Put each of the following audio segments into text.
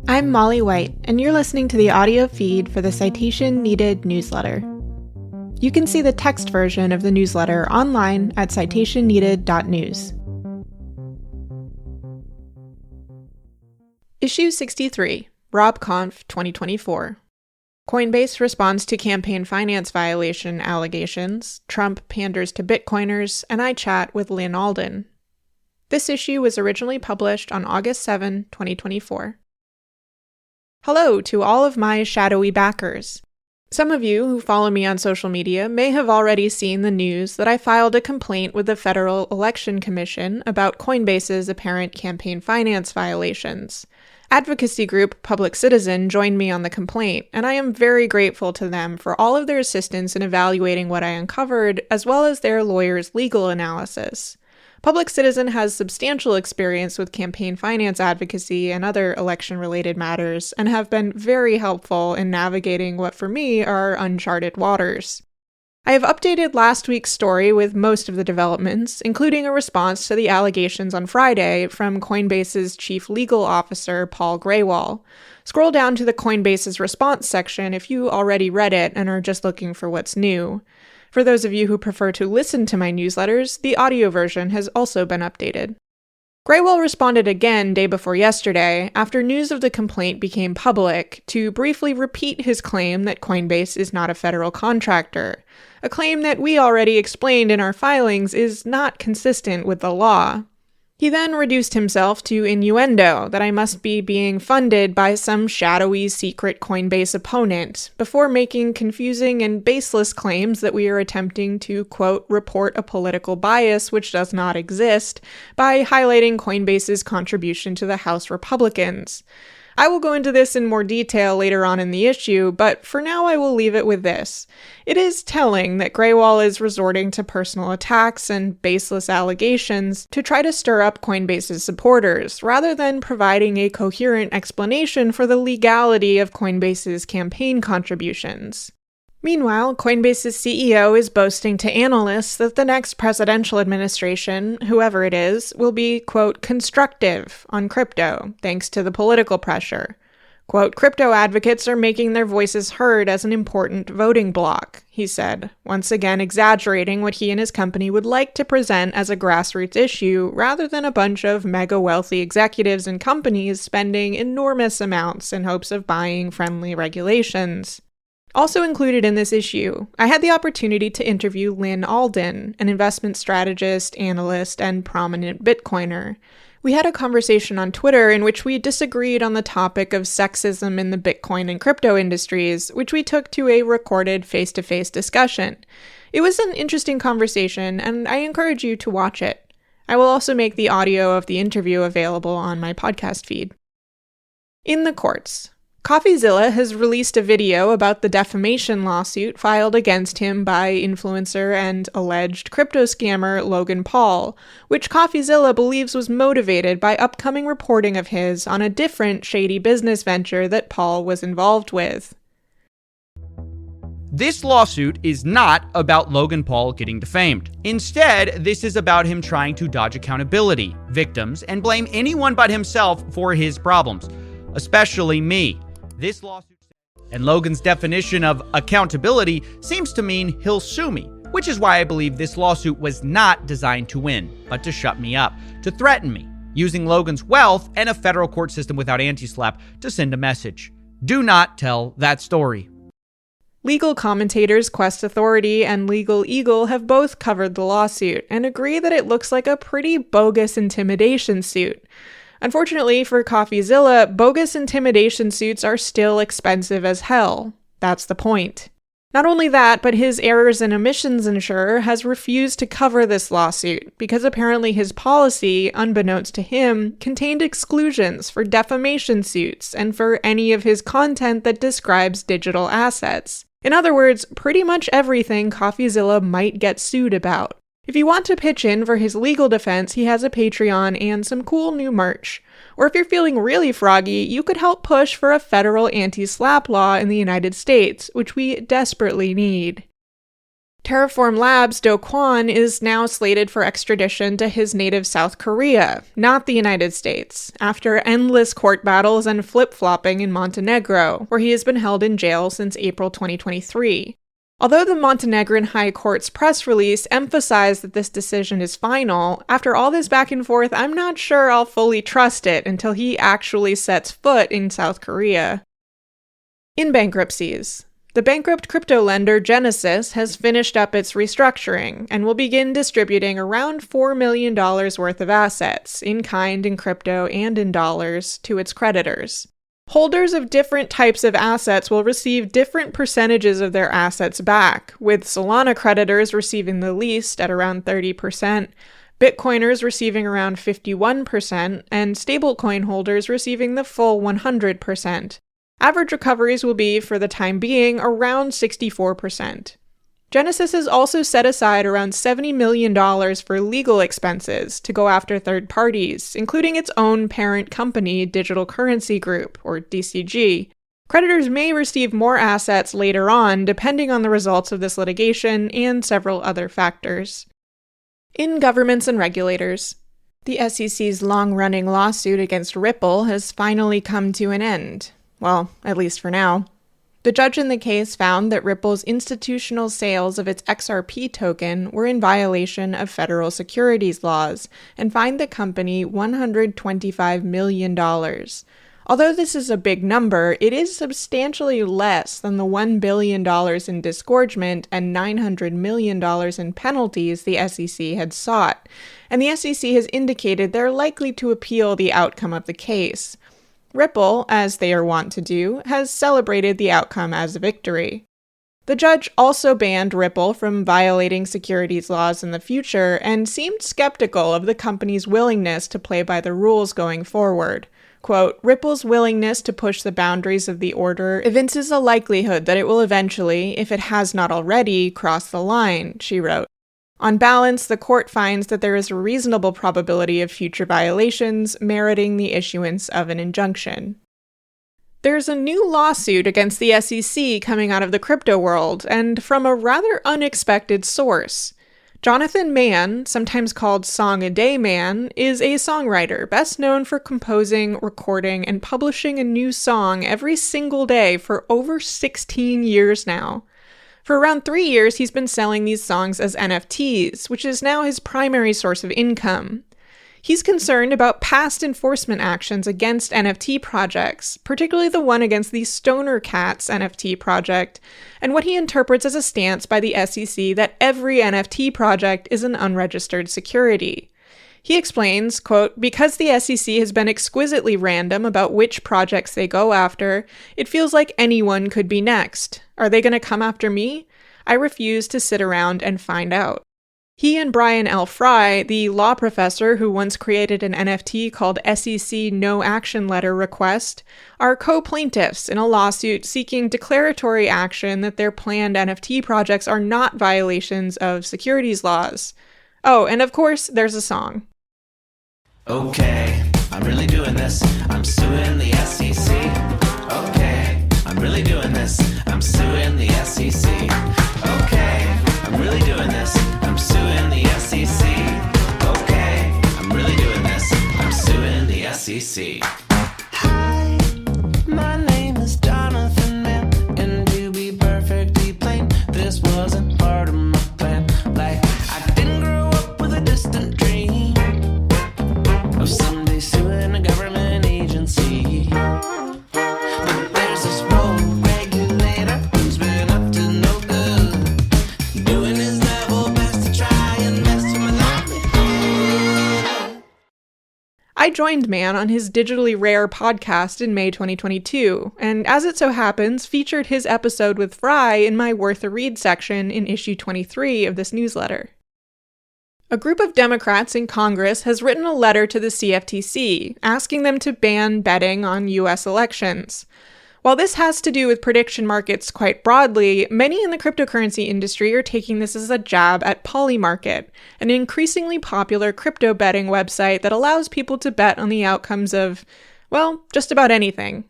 I'm Molly White, and you're listening to the audio feed for the Citation Needed newsletter. You can see the text version of the newsletter online at citationneeded.news. Issue 63, RobConf 2024. Coinbase responds to campaign finance violation allegations, Trump panders to Bitcoiners, and I chat with Lyn Alden. This issue was originally published on August 7, 2024. Hello to all of my shadowy backers. Some of you who follow me on social media may have already seen the news that I filed a complaint with the Federal Election Commission about Coinbase's apparent campaign finance violations. Advocacy group Public Citizen joined me on the complaint, and I am very grateful to them for all of their assistance in evaluating what I uncovered, as well as their lawyers' legal analysis. Public Citizen has substantial experience with campaign finance advocacy and other election-related matters, and have been very helpful in navigating what for me are uncharted waters. I have updated last week's story with most of the developments, including a response to the allegations on Friday from Coinbase's chief legal officer, Paul Grewal. Scroll down to the Coinbase's response section if you already read it and are just looking for what's new. For those of you who prefer to listen to my newsletters, the audio version has also been updated. Grewal responded again day before yesterday, after news of the complaint became public, to briefly repeat his claim that Coinbase is not a federal contractor, a claim that we already explained in our filings is not consistent with the law. He then reduced himself to innuendo that I must be being funded by some shadowy secret Coinbase opponent, before making confusing and baseless claims that we are attempting to, quote, report a political bias which does not exist by highlighting Coinbase's contribution to the House Republicans. I will go into this in more detail later on in the issue, but for now I will leave it with this. It is telling that Grewal is resorting to personal attacks and baseless allegations to try to stir up Coinbase's supporters, rather than providing a coherent explanation for the legality of Coinbase's campaign contributions. Meanwhile, Coinbase's CEO is boasting to analysts that the next presidential administration, whoever it is, will be, quote, constructive on crypto, thanks to the political pressure. Quote, crypto advocates are making their voices heard as an important voting bloc, he said, once again exaggerating what he and his company would like to present as a grassroots issue, rather than a bunch of mega-wealthy executives and companies spending enormous amounts in hopes of buying friendly regulations. Also included in this issue, I had the opportunity to interview Lyn Alden, an investment strategist, analyst, and prominent Bitcoiner. We had a conversation on Twitter in which we disagreed on the topic of sexism in the Bitcoin and crypto industries, which we took to a recorded face-to-face discussion. It was an interesting conversation, and I encourage you to watch it. I will also make the audio of the interview available on my podcast feed. In the courts. CoffeeZilla has released a video about the defamation lawsuit filed against him by influencer and alleged crypto scammer Logan Paul, which CoffeeZilla believes was motivated by upcoming reporting of his on a different shady business venture that Paul was involved with. This lawsuit is not about Logan Paul getting defamed. Instead, this is about him trying to dodge accountability, victims, and blame anyone but himself for his problems, especially me. This lawsuit and Logan's definition of accountability seems to mean he'll sue me, which is why I believe this lawsuit was not designed to win, but to shut me up, to threaten me, using Logan's wealth and a federal court system without anti-SLAPP to send a message. Do not tell that story. Legal commentators Quest Authority and Legal Eagle have both covered the lawsuit and agree that it looks like a pretty bogus intimidation suit. Unfortunately for CoffeeZilla, bogus intimidation suits are still expensive as hell. That's the point. Not only that, but his errors and omissions insurer has refused to cover this lawsuit because apparently his policy, unbeknownst to him, contained exclusions for defamation suits and for any of his content that describes digital assets. In other words, pretty much everything CoffeeZilla might get sued about. If you want to pitch in for his legal defense, he has a Patreon and some cool new merch. Or if you're feeling really froggy, you could help push for a federal anti-SLAPP law in the United States, which we desperately need. Terraform Labs' Do Kwon is now slated for extradition to his native South Korea, not the United States, after endless court battles and flip-flopping in Montenegro, where he has been held in jail since April 2023. Although the Montenegrin High Court's press release emphasized that this decision is final, after all this back and forth, I'm not sure I'll fully trust it until he actually sets foot in South Korea. In bankruptcies, the bankrupt crypto lender Genesis has finished up its restructuring and will begin distributing around $4 million worth of assets, in kind in crypto and in dollars, to its creditors. Holders of different types of assets will receive different percentages of their assets back, with Solana creditors receiving the least at around 30%, Bitcoiners receiving around 51%, and stablecoin holders receiving the full 100%. Average recoveries will be, for the time being, around 64%. Genesis has also set aside around $70 million for legal expenses to go after third parties, including its own parent company, Digital Currency Group, or DCG. Creditors may receive more assets later on, depending on the results of this litigation and several other factors. In governments and regulators, the SEC's long-running lawsuit against Ripple has finally come to an end. Well, at least for now. The judge in the case found that Ripple's institutional sales of its XRP token were in violation of federal securities laws and fined the company $125 million. Although this is a big number, it is substantially less than the $1 billion in disgorgement and $900 million in penalties the SEC had sought, and the SEC has indicated they're likely to appeal the outcome of the case. Ripple, as they are wont to do, has celebrated the outcome as a victory. The judge also banned Ripple from violating securities laws in the future and seemed skeptical of the company's willingness to play by the rules going forward. Quote, Ripple's willingness to push the boundaries of the order evinces a likelihood that it will eventually, if it has not already, cross the line, she wrote. On balance, the court finds that there is a reasonable probability of future violations meriting the issuance of an injunction. There's a new lawsuit against the SEC coming out of the crypto world, and from a rather unexpected source. Jonathan Mann, sometimes called Song a Day Man, is a songwriter best known for composing, recording, and publishing a new song every single day for over 16 years now. For around 3 years, he's been selling these songs as NFTs, which is now his primary source of income. He's concerned about past enforcement actions against NFT projects, particularly the one against the Stoner Cats NFT project, and what he interprets as a stance by the SEC that every NFT project is an unregistered security. He explains, quote, because the SEC has been exquisitely random about which projects they go after, it feels like anyone could be next. Are they going to come after me? I refuse to sit around and find out. He and Brian L. Fry, the law professor who once created an NFT called SEC No Action Letter Request, are co-plaintiffs in a lawsuit seeking declaratory action that their planned NFT projects are not violations of securities laws. Oh, and of course, there's a song. Okay, I'm really doing this. I'm suing the SEC. Okay, I'm really doing this. I'm suing the SEC. Okay, I'm really doing this. I'm suing the SEC. Okay, I'm really doing this. I'm suing the SEC. Hi, my name is Jonathan Mann, and to be perfectly plain, this wasn't part of my plan. Like, I didn't grow up with a distant dream of someday suing a government agency. But there's this road regulator who's been up to no good, doing his level best to try and mess with my livelihood. I joined Mann on his Digitally Rare podcast in May 2022, and as it so happens, featured his episode with Fry in my Worth a Read section in issue 23 of this newsletter. A group of Democrats in Congress has written a letter to the CFTC asking them to ban betting on U.S. elections. While this has to do with prediction markets quite broadly, many in the cryptocurrency industry are taking this as a jab at Polymarket, an increasingly popular crypto betting website that allows people to bet on the outcomes of, well, just about anything.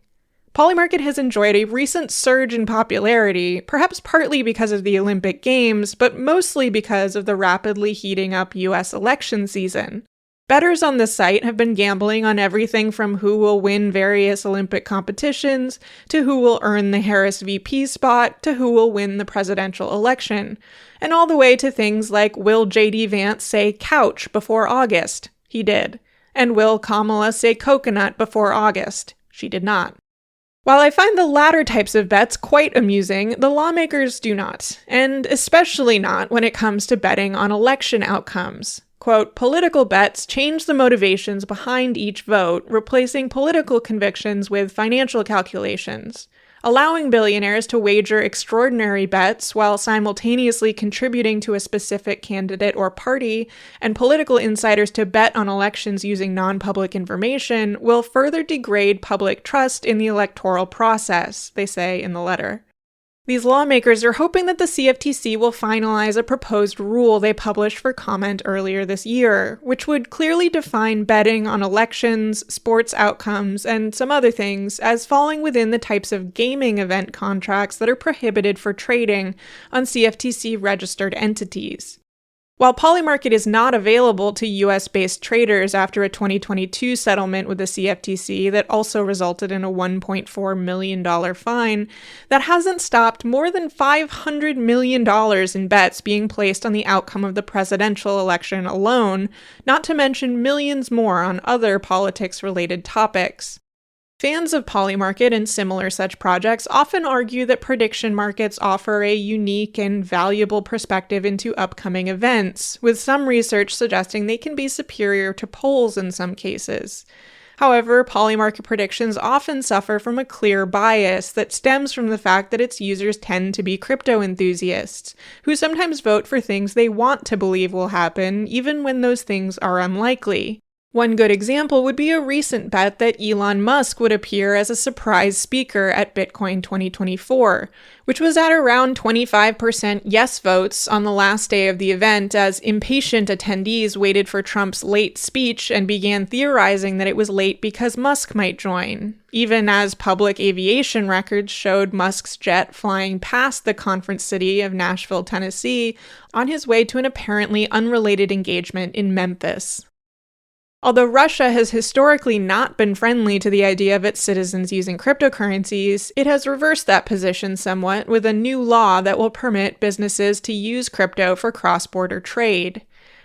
Polymarket has enjoyed a recent surge in popularity, perhaps partly because of the Olympic Games, but mostly because of the rapidly heating up US election season. Bettors on the site have been gambling on everything from who will win various Olympic competitions, to who will earn the Harris VP spot, to who will win the presidential election, and all the way to things like, will J.D. Vance say couch before August? He did. And will Kamala say coconut before August? She did not. While I find the latter types of bets quite amusing, the lawmakers do not, and especially not when it comes to betting on election outcomes. Quote, political bets change the motivations behind each vote, replacing political convictions with financial calculations, allowing billionaires to wager extraordinary bets while simultaneously contributing to a specific candidate or party, and political insiders to bet on elections using non-public information will further degrade public trust in the electoral process, they say in the letter. These lawmakers are hoping that the CFTC will finalize a proposed rule they published for comment earlier this year, which would clearly define betting on elections, sports outcomes, and some other things as falling within the types of gaming event contracts that are prohibited for trading on CFTC-registered entities. While Polymarket is not available to US-based traders after a 2022 settlement with the CFTC that also resulted in a $1.4 million fine, that hasn't stopped more than $500 million in bets being placed on the outcome of the presidential election alone, not to mention millions more on other politics-related topics. Fans of Polymarket and similar such projects often argue that prediction markets offer a unique and valuable perspective into upcoming events, with some research suggesting they can be superior to polls in some cases. However, Polymarket predictions often suffer from a clear bias that stems from the fact that its users tend to be crypto enthusiasts, who sometimes vote for things they want to believe will happen, even when those things are unlikely. One good example would be a recent bet that Elon Musk would appear as a surprise speaker at Bitcoin 2024, which was at around 25% yes votes on the last day of the event as impatient attendees waited for Trump's late speech and began theorizing that it was late because Musk might join, even as public aviation records showed Musk's jet flying past the conference city of Nashville, Tennessee, on his way to an apparently unrelated engagement in Memphis. Although Russia has historically not been friendly to the idea of its citizens using cryptocurrencies, it has reversed that position somewhat with a new law that will permit businesses to use crypto for cross-border trade.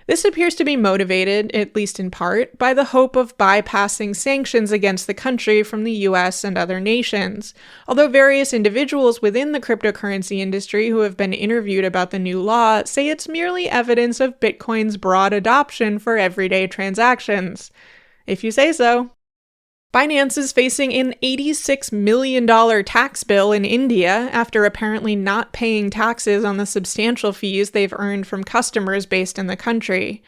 This appears to be motivated, at least in part, by the hope of bypassing sanctions against the country from the US and other nations, although various individuals within the cryptocurrency industry who have been interviewed about the new law say it's merely evidence of Bitcoin's broad adoption for everyday transactions. If you say so. Binance is facing an $86 million tax bill in India after apparently not paying taxes on the substantial fees they've earned from customers based in the country.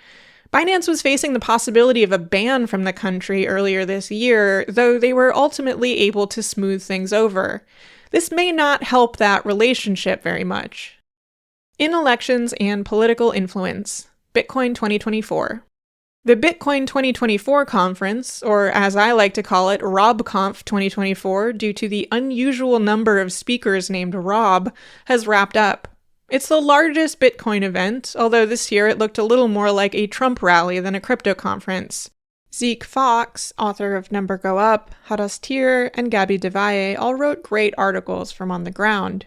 Binance was facing the possibility of a ban from the country earlier this year, though they were ultimately able to smooth things over. This may not help that relationship very much. In elections and political influence, Bitcoin 2024. The Bitcoin 2024 conference, or as I like to call it, RobConf 2024, due to the unusual number of speakers named Rob, has wrapped up. It's the largest Bitcoin event, although this year it looked a little more like a Trump rally than a crypto conference. Zeke Fox, author of Number Go Up, Hadas Tir, and Gabby DeValle all wrote great articles from on the ground.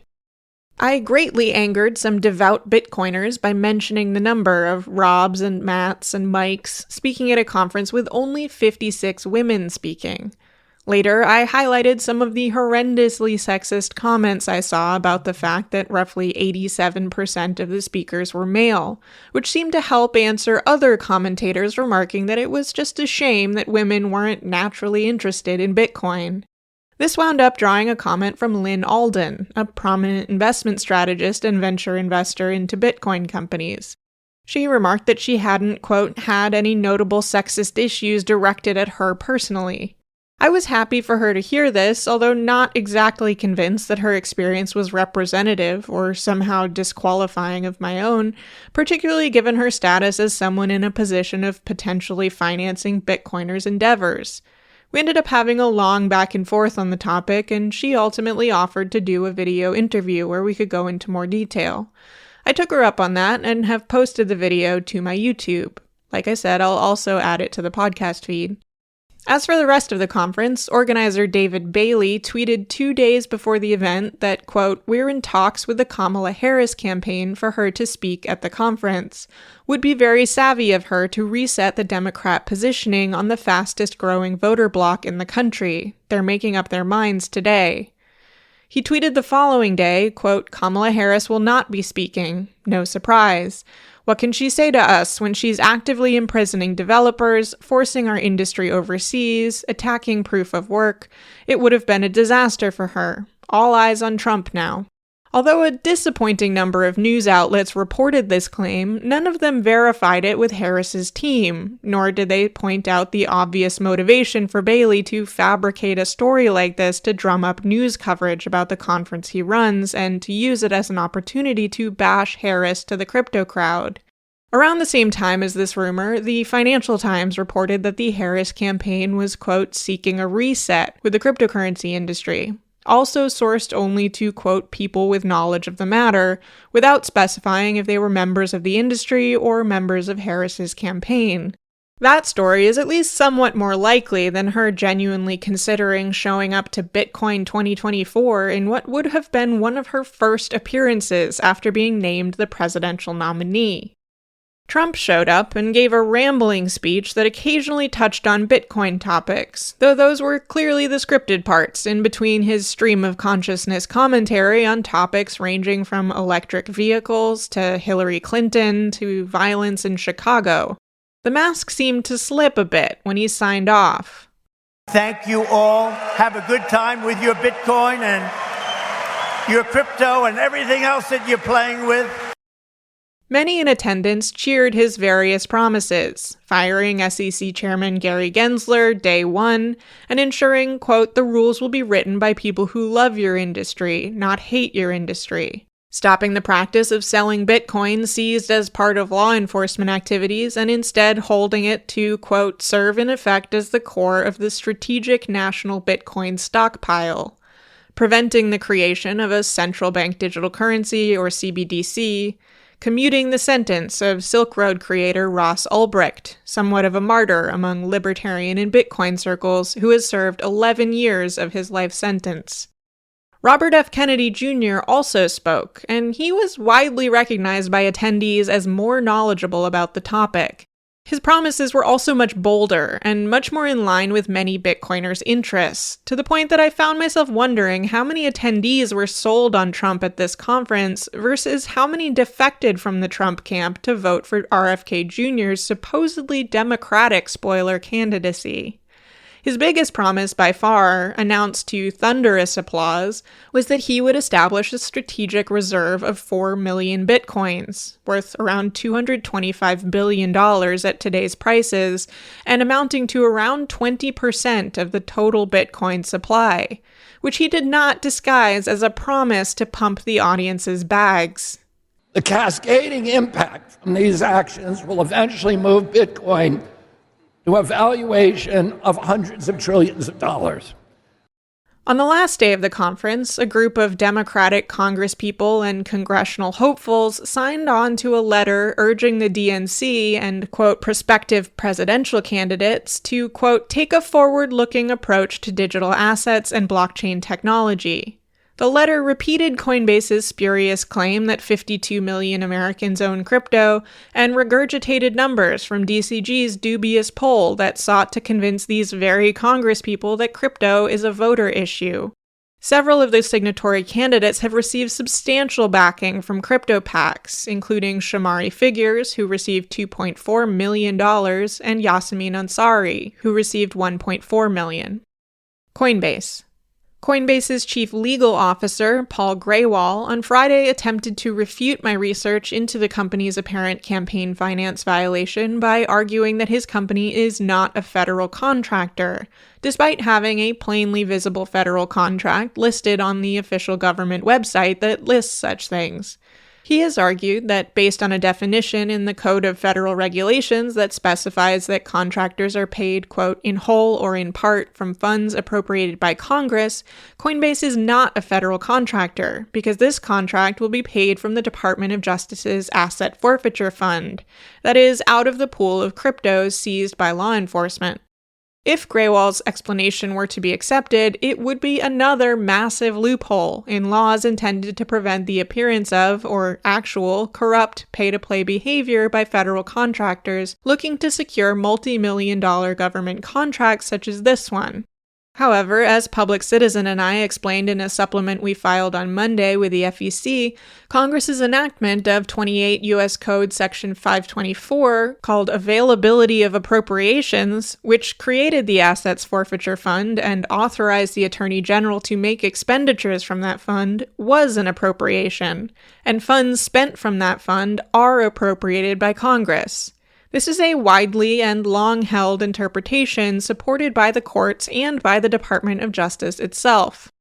I greatly angered some devout Bitcoiners by mentioning the number of Robs and Matts and Mikes speaking at a conference with only 56 women speaking. Later, I highlighted some of the horrendously sexist comments I saw about the fact that roughly 87% of the speakers were male, which seemed to help answer other commentators remarking that it was just a shame that women weren't naturally interested in Bitcoin. This wound up drawing a comment from Lyn Alden, a prominent investment strategist and venture investor into Bitcoin companies. She remarked that she hadn't, quote, had any notable sexist issues directed at her personally. I was happy for her to hear this, although not exactly convinced that her experience was representative or somehow disqualifying of my own, particularly given her status as someone in a position of potentially financing Bitcoiners' endeavors. We ended up having a long back and forth on the topic, and she ultimately offered to do a video interview where we could go into more detail. I took her up on that and have posted the video to my YouTube. Like I said, I'll also add it to the podcast feed. As for the rest of the conference, organizer David Bailey tweeted 2 days before the event that, quote, "We're in talks with the Kamala Harris campaign for her to speak at the conference. Would be very savvy of her to reset the Democrat positioning on the fastest growing voter bloc in the country. They're making up their minds today." He tweeted the following day, quote, "Kamala Harris will not be speaking. No surprise. What can she say to us when she's actively imprisoning developers, forcing our industry overseas, attacking proof of work? It would have been a disaster for her. All eyes on Trump now." Although a disappointing number of news outlets reported this claim, none of them verified it with Harris's team, nor did they point out the obvious motivation for Bailey to fabricate a story like this to drum up news coverage about the conference he runs and to use it as an opportunity to bash Harris to the crypto crowd. Around the same time as this rumor, the Financial Times reported that the Harris campaign was, quote, "seeking a reset with the cryptocurrency industry." Also sourced only to, quote, "people with knowledge of the matter," without specifying if they were members of the industry or members of Harris's campaign. That story is at least somewhat more likely than her genuinely considering showing up to Bitcoin 2024 in what would have been one of her first appearances after being named the presidential nominee. Trump showed up and gave a rambling speech that occasionally touched on Bitcoin topics, though those were clearly the scripted parts in between his stream of consciousness commentary on topics ranging from electric vehicles to Hillary Clinton to violence in Chicago. The mask seemed to slip a bit when he signed off. Thank you all. Have a good time with your Bitcoin and your crypto and everything else that you're playing with. Many in attendance cheered his various promises, firing SEC Chairman Gary Gensler day one, and ensuring, quote, "the rules will be written by people who love your industry, not hate your industry." Stopping the practice of selling Bitcoin seized as part of law enforcement activities and instead holding it to, quote, "serve in effect as the core of the strategic national Bitcoin stockpile." Preventing the creation of a central bank digital currency, or CBDC, commuting the sentence of Silk Road creator Ross Ulbricht, somewhat of a martyr among libertarian and Bitcoin circles, who has served 11 years of his life sentence. Robert F. Kennedy Jr. also spoke, and he was widely recognized by attendees as more knowledgeable about the topic. His promises were also much bolder and much more in line with many Bitcoiners' interests, to the point that I found myself wondering how many attendees were sold on Trump at this conference versus how many defected from the Trump camp to vote for RFK Jr.'s supposedly Democratic spoiler candidacy. His biggest promise by far, announced to thunderous applause, was that he would establish a strategic reserve of 4 million bitcoins, worth around $225 billion at today's prices, and amounting to around 20% of the total bitcoin supply, which he did not disguise as a promise to pump the audience's bags. The cascading impact from these actions will eventually move Bitcoin to a valuation of hundreds of trillions of dollars. On the last day of the conference, a group of Democratic congresspeople and congressional hopefuls signed on to a letter urging the DNC and, quote, prospective presidential candidates to, quote, take a forward-looking approach to digital assets and blockchain technology. The letter repeated Coinbase's spurious claim that 52 million Americans own crypto and regurgitated numbers from DCG's dubious poll that sought to convince these very congresspeople that crypto is a voter issue. Several of the signatory candidates have received substantial backing from crypto PACs, including Shamari Figures, who received $2.4 million, and Yasemin Ansari, who received $1.4 million. Coinbase. Coinbase's chief legal officer, Paul Graywall, on Friday attempted to refute my research into the company's apparent campaign finance violation by arguing that his company is not a federal contractor, despite having a plainly visible federal contract listed on the official government website that lists such things. He has argued that based on a definition in the Code of Federal Regulations that specifies that contractors are paid, quote, in whole or in part from funds appropriated by Congress, Coinbase is not a federal contractor because this contract will be paid from the Department of Justice's Asset Forfeiture Fund, that is, out of the pool of cryptos seized by law enforcement. If Graywall's explanation were to be accepted, it would be another massive loophole in laws intended to prevent the appearance of, or actual, corrupt pay-to-play behavior by federal contractors looking to secure multi-million-dollar government contracts such as this one. However, as Public Citizen and I explained in a supplement we filed on Monday with the FEC, Congress's enactment of 28 U.S. Code Section 524, called Availability of Appropriations, which created the Assets Forfeiture Fund and authorized the Attorney General to make expenditures from that fund, was an appropriation, and funds spent from that fund are appropriated by Congress. This is a widely and long-held interpretation supported by the courts and by the Department of Justice itself.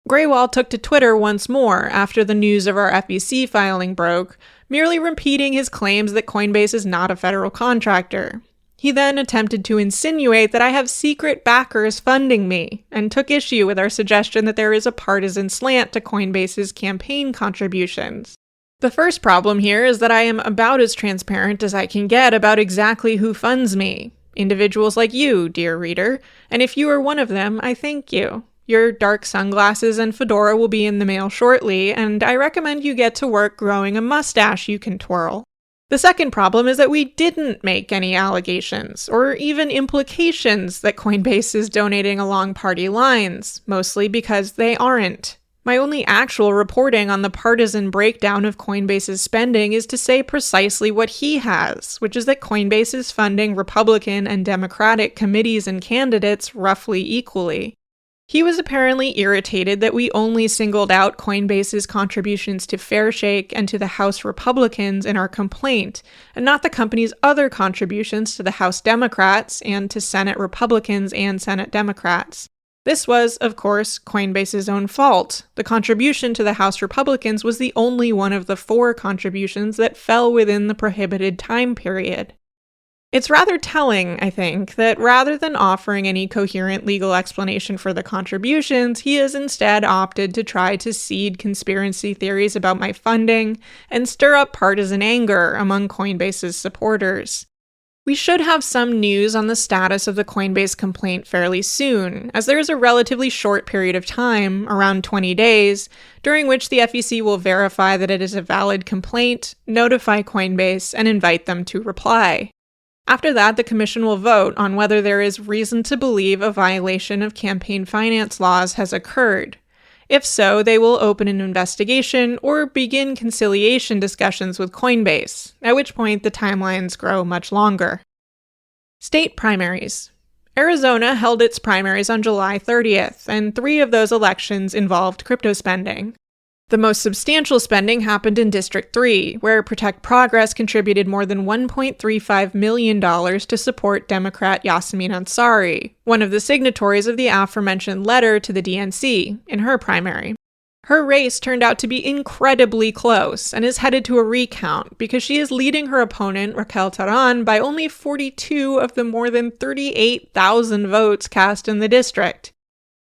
Graywall took to Twitter once more after the news of our FEC filing broke, merely repeating his claims that Coinbase is not a federal contractor. He then attempted to insinuate that I have secret backers funding me, and took issue with our suggestion that there is a partisan slant to Coinbase's campaign contributions. The first problem here is that I am about as transparent as I can get about exactly who funds me. Individuals like you, dear reader, and if you are one of them, I thank you. Your dark sunglasses and fedora will be in the mail shortly, and I recommend you get to work growing a mustache you can twirl. The second problem is that we didn't make any allegations, or even implications that Coinbase is donating along party lines, mostly because they aren't. My only actual reporting on the partisan breakdown of Coinbase's spending is to say precisely what he has, which is that Coinbase is funding Republican and Democratic committees and candidates roughly equally. He was apparently irritated that we only singled out Coinbase's contributions to Fairshake and to the House Republicans in our complaint, and not the company's other contributions to the House Democrats and to Senate Republicans and Senate Democrats. This was, of course, Coinbase's own fault. The contribution to the House Republicans was the only one of the 4 contributions that fell within the prohibited time period. It's rather telling, I think, that rather than offering any coherent legal explanation for the contributions, he has instead opted to try to seed conspiracy theories about my funding and stir up partisan anger among Coinbase's supporters. We should have some news on the status of the Coinbase complaint fairly soon, as there is a relatively short period of time, around 20 days, during which the FEC will verify that it is a valid complaint, notify Coinbase, and invite them to reply. After that, the Commission will vote on whether there is reason to believe a violation of campaign finance laws has occurred. If so, they will open an investigation or begin conciliation discussions with Coinbase, at which point the timelines grow much longer. State primaries. Arizona held its primaries on July 30th, and 3 of those elections involved crypto spending. The most substantial spending happened in District 3, where Protect Progress contributed more than $1.35 million to support Democrat Yasemin Ansari, one of the signatories of the aforementioned letter to the DNC, in her primary. Her race turned out to be incredibly close and is headed to a recount because she is leading her opponent, Raquel Taran, by only 42 of the more than 38,000 votes cast in the district.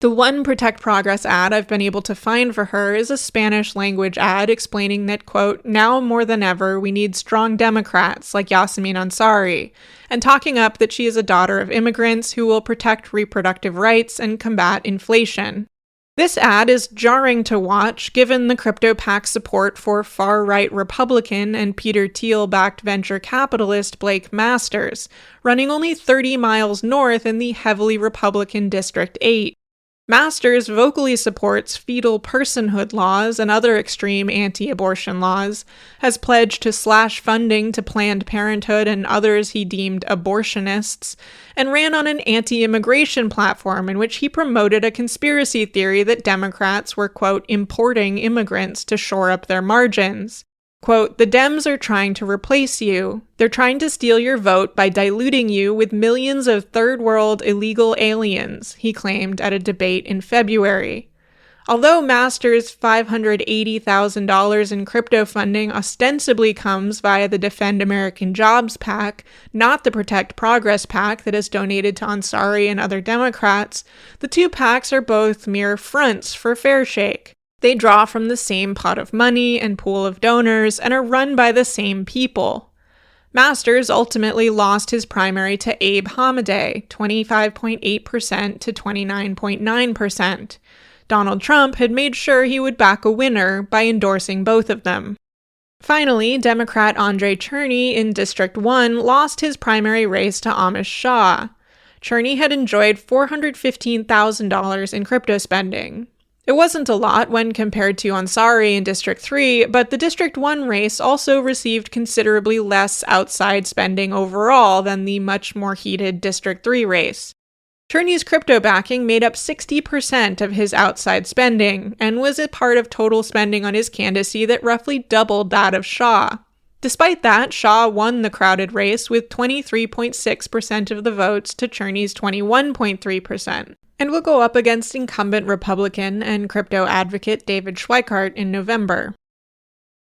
The one Protect Progress ad I've been able to find for her is a Spanish-language ad explaining that, quote, now more than ever, we need strong Democrats like Yasemin Ansari, and talking up that she is a daughter of immigrants who will protect reproductive rights and combat inflation. This ad is jarring to watch given the crypto PAC's support for far-right Republican and Peter Thiel-backed venture capitalist Blake Masters, running only 30 miles north in the heavily Republican District 8. Masters vocally supports fetal personhood laws and other extreme anti-abortion laws, has pledged to slash funding to Planned Parenthood and others he deemed abortionists, and ran on an anti-immigration platform in which he promoted a conspiracy theory that Democrats were, quote, importing immigrants to shore up their margins. Quote, the Dems are trying to replace you. They're trying to steal your vote by diluting you with millions of third world illegal aliens, he claimed at a debate in February. Although Masters' $580,000 in crypto funding ostensibly comes via the Defend American Jobs PAC, not the Protect Progress PAC that has donated to Ansari and other Democrats, the two PACs are both mere fronts for Fairshake. They draw from the same pot of money and pool of donors and are run by the same people. Masters ultimately lost his primary to Abe Hamadeh, 25.8% to 29.9%. Donald Trump had made sure he would back a winner by endorsing both of them. Finally, Democrat Andre Cherney in District 1 lost his primary race to Amish Shah. Cherney had enjoyed $415,000 in crypto spending. It wasn't a lot when compared to Ansari in District 3, but the District 1 race also received considerably less outside spending overall than the much more heated District 3 race. Cherney's crypto backing made up 60% of his outside spending, and was a part of total spending on his candidacy that roughly doubled that of Shah. Despite that, Shah won the crowded race with 23.6% of the votes to Cherney's 21.3%, and will go up against incumbent Republican and crypto advocate David Schweikart in November.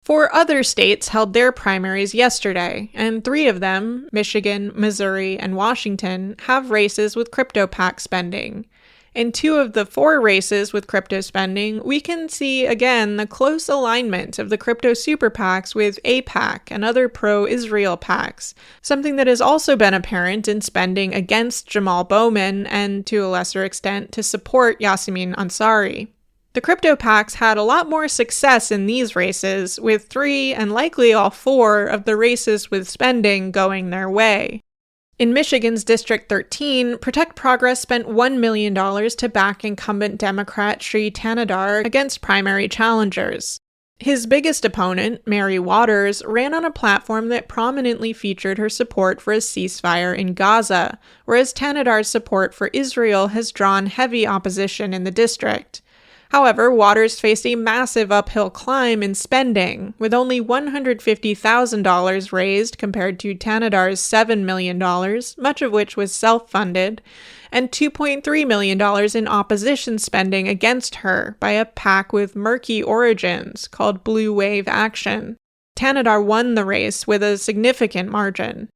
4 other states held their primaries yesterday, and 3 of them, Michigan, Missouri, and Washington, have races with crypto PAC spending. In 2 of the 4 races with crypto spending, we can see again the close alignment of the crypto super PACs with AIPAC and other pro-Israel PACs, something that has also been apparent in spending against Jamal Bowman and, to a lesser extent, to support Yasemin Ansari. The crypto PACs had a lot more success in these races, with 3 and likely all 4 of the races with spending going their way. In Michigan's District 13, Protect Progress spent $1 million to back incumbent Democrat Sri Tanadar against primary challengers. His biggest opponent, Mary Waters, ran on a platform that prominently featured her support for a ceasefire in Gaza, whereas Tanadar's support for Israel has drawn heavy opposition in the district. However, Waters faced a massive uphill climb in spending, with only $150,000 raised compared to Tanadar's $7 million, much of which was self-funded, and $2.3 million in opposition spending against her by a PAC with murky origins called Blue Wave Action. Tanadar won the race with a significant margin.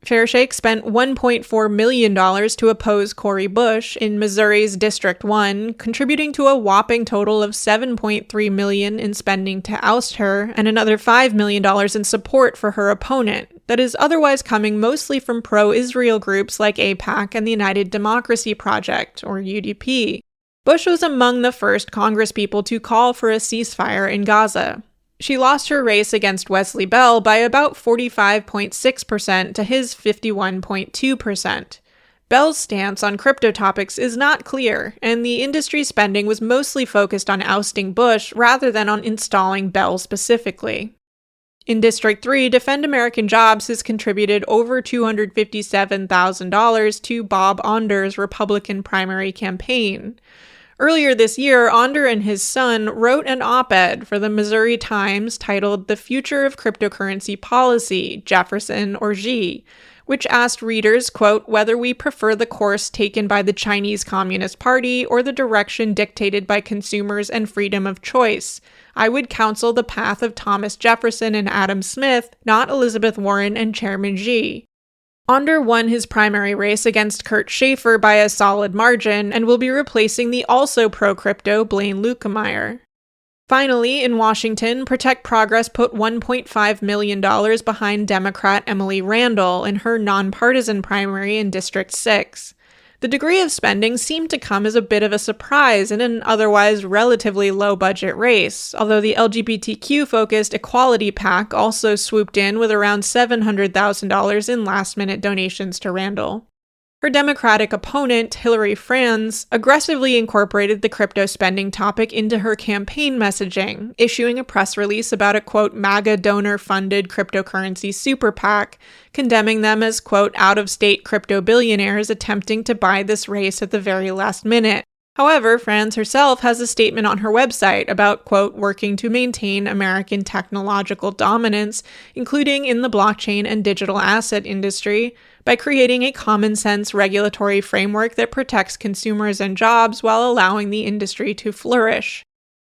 Fairshake spent $1.4 million to oppose Cori Bush in Missouri's District 1, contributing to a whopping total of $7.3 million in spending to oust her, and another $5 million in support for her opponent, that is otherwise coming mostly from pro-Israel groups like AIPAC and the United Democracy Project, or UDP. Bush was among the first congresspeople to call for a ceasefire in Gaza. She lost her race against Wesley Bell by about 45.6% to his 51.2%. Bell's stance on crypto topics is not clear, and the industry spending was mostly focused on ousting Bush rather than on installing Bell specifically. In District 3, Defend American Jobs has contributed over $257,000 to Bob Onder's Republican primary campaign. Earlier this year, Onder and his son wrote an op-ed for the Missouri Times titled The Future of Cryptocurrency Policy, Jefferson or Xi, which asked readers, quote, whether we prefer the course taken by the Chinese Communist Party or the direction dictated by consumers and freedom of choice. I would counsel the path of Thomas Jefferson and Adam Smith, not Elizabeth Warren and Chairman Xi. Onder won his primary race against Kurt Schaefer by a solid margin and will be replacing the also pro-crypto Blaine Lukemeyer. Finally, in Washington, Protect Progress put $1.5 million behind Democrat Emily Randall in her nonpartisan primary in District 6. The degree of spending seemed to come as a bit of a surprise in an otherwise relatively low-budget race, although the LGBTQ-focused Equality PAC also swooped in with around $700,000 in last-minute donations to Randall. Her Democratic opponent, Hillary Franz, aggressively incorporated the crypto spending topic into her campaign messaging, issuing a press release about a, quote, MAGA donor-funded cryptocurrency super PAC, condemning them as, quote, out-of-state crypto billionaires attempting to buy this race at the very last minute. However, Franz herself has a statement on her website about, quote, working to maintain American technological dominance, including in the blockchain and digital asset industry, by creating a common-sense regulatory framework that protects consumers and jobs while allowing the industry to flourish.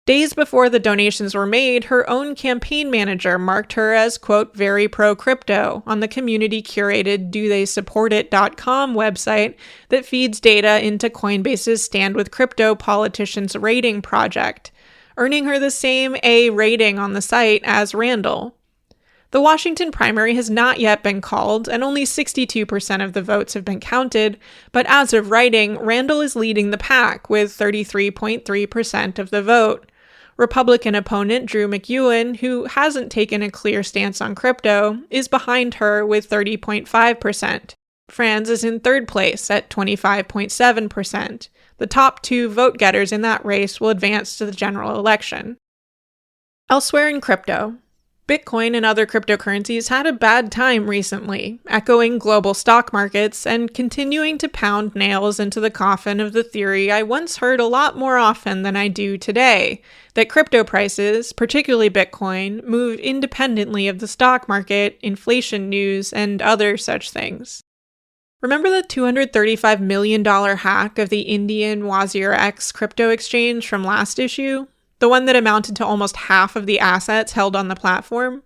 Days before the donations were made, her own campaign manager marked her as, quote, very pro-crypto on the community-curated DoTheySupportIt.com website that feeds data into Coinbase's Stand With Crypto Politicians rating project, earning her the same A rating on the site as Randall. The Washington primary has not yet been called, and only 62% of the votes have been counted, but as of writing, Randall is leading the pack with 33.3% of the vote. Republican opponent Drew McEwen, who hasn't taken a clear stance on crypto, is behind her with 30.5%. Franz is in third place at 25.7%. The top two vote-getters in that race will advance to the general election. Elsewhere in crypto, Bitcoin and other cryptocurrencies had a bad time recently, echoing global stock markets and continuing to pound nails into the coffin of the theory I once heard a lot more often than I do today, that crypto prices, particularly Bitcoin, move independently of the stock market, inflation news, and other such things. Remember the $235 million hack of the Indian WazirX crypto exchange from last issue? The one that amounted to almost half of the assets held on the platform?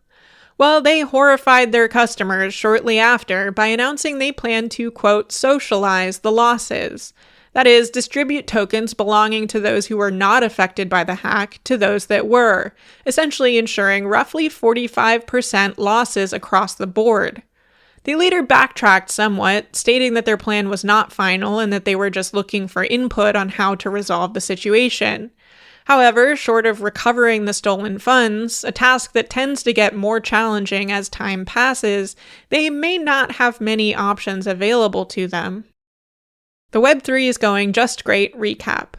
Well, they horrified their customers shortly after by announcing they plan to, quote, socialize the losses. That is, distribute tokens belonging to those who were not affected by the hack to those that were, essentially ensuring roughly 45% losses across the board. They later backtracked somewhat, stating that their plan was not final and that they were just looking for input on how to resolve the situation. However, short of recovering the stolen funds, a task that tends to get more challenging as time passes, they may not have many options available to them. The Web3 is going just great recap.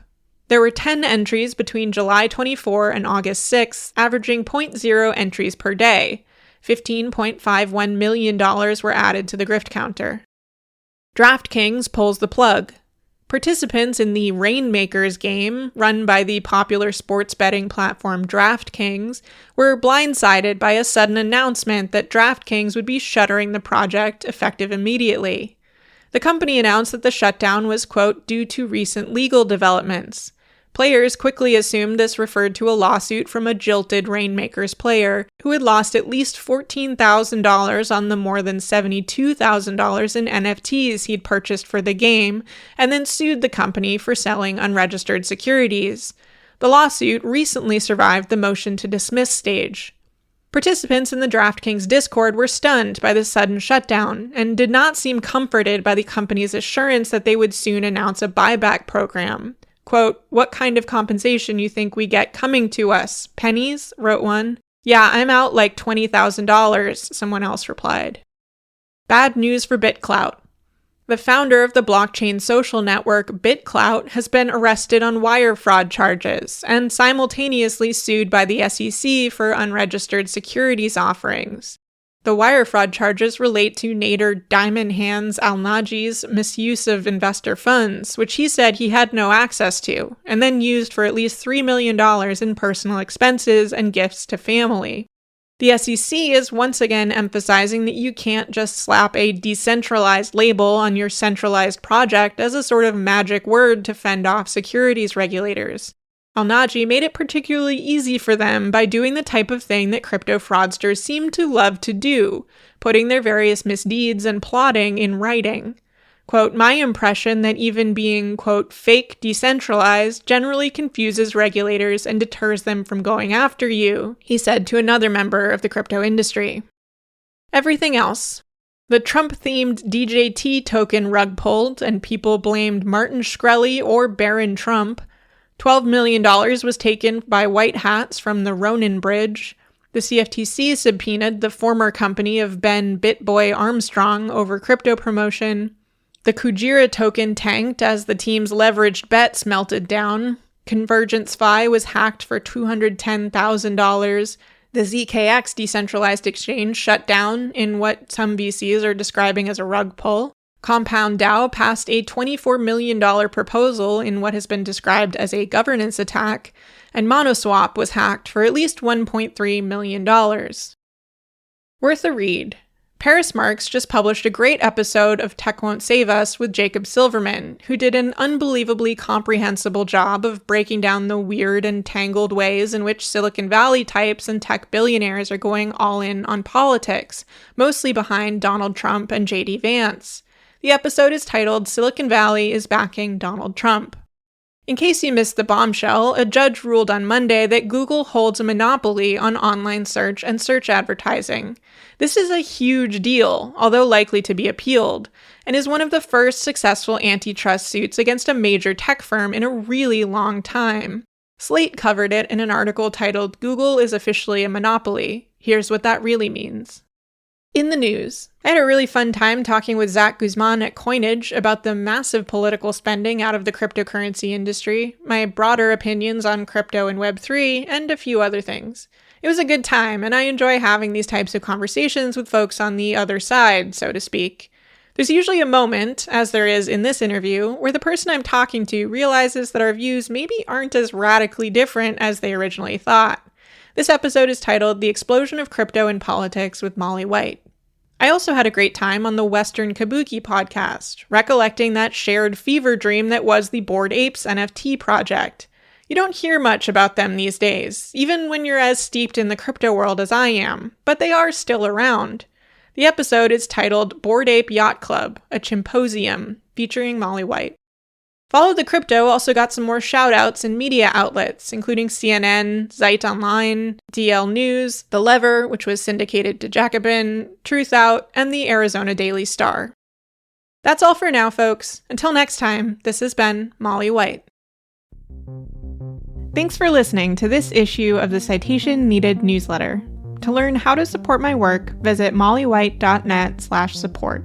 There were 10 entries between July 24 and August 6, averaging 0.0 entries per day. $15.51 million were added to the grift counter. DraftKings pulls the plug. Participants in the Rainmakers game, run by the popular sports betting platform DraftKings, were blindsided by a sudden announcement that DraftKings would be shuttering the project effective immediately. The company announced that the shutdown was, quote, due to recent legal developments. Players quickly assumed this referred to a lawsuit from a jilted Rainmakers player who had lost at least $14,000 on the more than $72,000 in NFTs he'd purchased for the game, and then sued the company for selling unregistered securities. The lawsuit recently survived the motion to dismiss stage. Participants in the DraftKings Discord were stunned by the sudden shutdown and did not seem comforted by the company's assurance that they would soon announce a buyback program. Quote, what kind of compensation you think we get coming to us? Pennies? Wrote one. Yeah, I'm out like $20,000, someone else replied. Bad news for BitClout. The founder of the blockchain social network BitClout has been arrested on wire fraud charges and simultaneously sued by the SEC for unregistered securities offerings. The wire fraud charges relate to Nader Diamond Hands Al-Naji's misuse of investor funds, which he said he had no access to, and then used for at least $3 million in personal expenses and gifts to family. The SEC is once again emphasizing that you can't just slap a decentralized label on your centralized project as a sort of magic word to fend off securities regulators. Al-Naji made it particularly easy for them by doing the type of thing that crypto fraudsters seem to love to do, putting their various misdeeds and plotting in writing. Quote, my impression that even being, quote, fake decentralized generally confuses regulators and deters them from going after you, he said to another member of the crypto industry. Everything else. The Trump-themed DJT token rug pulled and people blamed Martin Shkreli or Barron Trump. $12 million was taken by white hats from the Ronin Bridge. The CFTC subpoenaed the former company of Ben BitBoy Armstrong over crypto promotion. The Kujira token tanked as the team's leveraged bets melted down. Convergence Phi was hacked for $210,000. The ZKX decentralized exchange shut down in what some VCs are describing as a rug pull. Compound DAO passed a $24 million proposal in what has been described as a governance attack, and Monoswap was hacked for at least $1.3 million. Worth a read. Paris Marks just published a great episode of Tech Won't Save Us with Jacob Silverman, who did an unbelievably comprehensible job of breaking down the weird and tangled ways in which Silicon Valley types and tech billionaires are going all in on politics, mostly behind Donald Trump and J.D. Vance. The episode is titled Silicon Valley is Backing Donald Trump. In case you missed the bombshell, a judge ruled on Monday that Google holds a monopoly on online search and search advertising. This is a huge deal, although likely to be appealed, and is one of the first successful antitrust suits against a major tech firm in a really long time. Slate covered it in an article titled Google is Officially a Monopoly. Here's what that really means. In the news, I had a really fun time talking with Zach Guzman at Coinage about the massive political spending out of the cryptocurrency industry, my broader opinions on crypto and Web3, and a few other things. It was a good time, and I enjoy having these types of conversations with folks on the other side, so to speak. There's usually a moment, as there is in this interview, where the person I'm talking to realizes that our views maybe aren't as radically different as they originally thought. This episode is titled The Explosion of Crypto in Politics with Molly White. I also had a great time on the Western Kabuki podcast, recollecting that shared fever dream that was the Bored Apes NFT project. You don't hear much about them these days, even when you're as steeped in the crypto world as I am, but they are still around. The episode is titled Bored Ape Yacht Club, a Chimposium, featuring Molly White. Follow the Crypto also got some more shout-outs in media outlets, including CNN, Zeit Online, DL News, The Lever, which was syndicated to Jacobin, Truth Out, and the Arizona Daily Star. That's all for now, folks. Until next time, this has been Molly White. Thanks for listening to this issue of the Citation Needed newsletter. To learn how to support my work, visit mollywhite.net/support.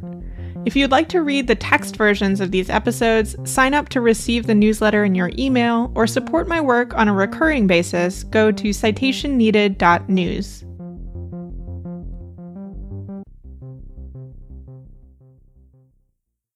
If you'd like to read the text versions of these episodes, sign up to receive the newsletter in your email, or support my work on a recurring basis, go to citationneeded.news.